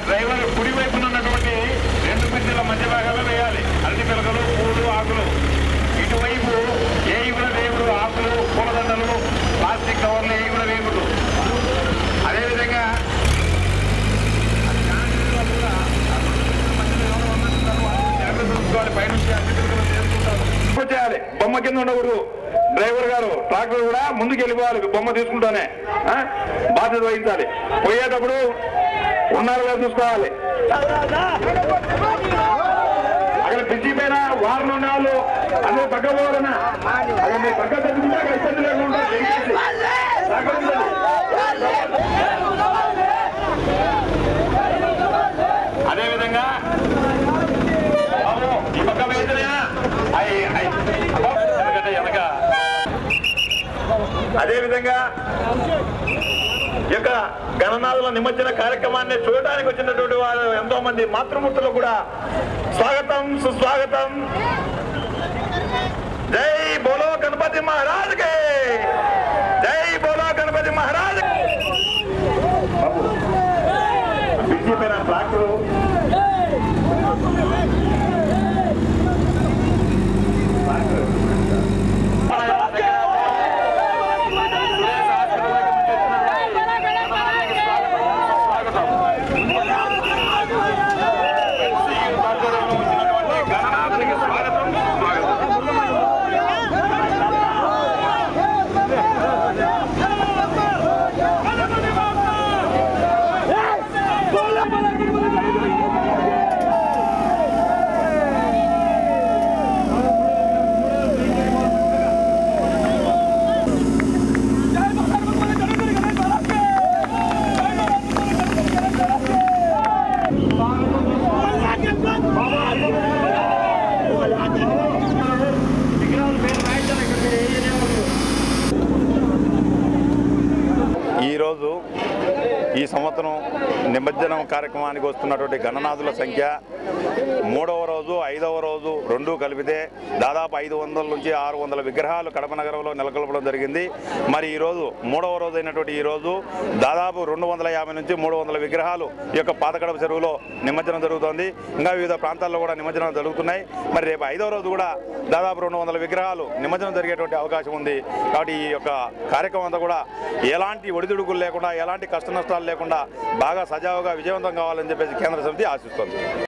Driver కుడి వైపున ఉన్నటువంటి 2 పిల్లల మధ్య భాగాల్లో వేయాలి. అరటి పిలకలు, పూలు, ఆకులు. ఇటువైపు ఏవి కూడా వేయకూడదు. ఆకులు, పూలదండలు, ప్లాస్టిక్ కవర్లు ఏవి కూడా వేయకూడదు. అదేవిధంగా చేయాలి. బొమ్మ కింద ఉండకూడదు. డ్రైవర్ గారు ట్రాక్టర్ కూడా ముందుకు వెళ్ళిపోవాలి. బొమ్మ తీసుకుంటానే బాధ్యత వహించాలి. పోయేటప్పుడు ఉన్నారుగా చూసుకోవాలి. అక్కడ బ్రిడ్జి పైన వారం ఉన్న వాళ్ళు అందరూ పక్క పోవాలన్నా అక్కడ మీరు పక్క తగ్గుతుంటే అక్కడ ఇబ్బంది లేకుండా అదేవిధంగా ఈ పక్క వేసినా వెనక అదేవిధంగా ఈ యొక్క గణనాథుల నిమజ్జన కార్యక్రమాన్ని చూడడానికి వచ్చినటువంటి వారు ఎంతో మంది మాతృమూర్తులు కూడా స్వాగతం, సుస్వాగతం. జై బోలో గణపతి మహారాజ్ కే, జై బోలో గణపతి మహారాజ్. బ్రిడ్జి పైన ట్రాక్టరు ఈరోజు ఈ సంవత్సరం నిమజ్జనం కార్యక్రమానికి వస్తున్నటువంటి గణనాథుల సంఖ్య 3వ రోజు 5వ రోజు రెండూ కలిపితే దాదాపు 500 నుంచి 600 విగ్రహాలు కడప నగరంలో నెలకొల్పడం జరిగింది. మరి ఈరోజు 3వ రోజు అయినటువంటి ఈరోజు దాదాపు 250 నుంచి 300 విగ్రహాలు ఈ యొక్క పాత కడప చెరువులో నిమజ్జనం జరుగుతోంది. ఇంకా వివిధ ప్రాంతాల్లో కూడా నిమజ్జనం జరుగుతున్నాయి. మరి రేపు 5వ రోజు కూడా దాదాపు 200 విగ్రహాలు నిమజ్జనం జరిగేటువంటి అవకాశం ఉంది. కాబట్టి ఈ యొక్క కార్యక్రమం అంతా కూడా ఎలాంటి ఒడిదుడుకులు లేకుండా, ఎలాంటి కష్ట నష్టాలు లేకుండా బాగా సజావుగా విజయవంతం కావాలని చెప్పేసి కేంద్ర సమితి ఆశిస్తోంది.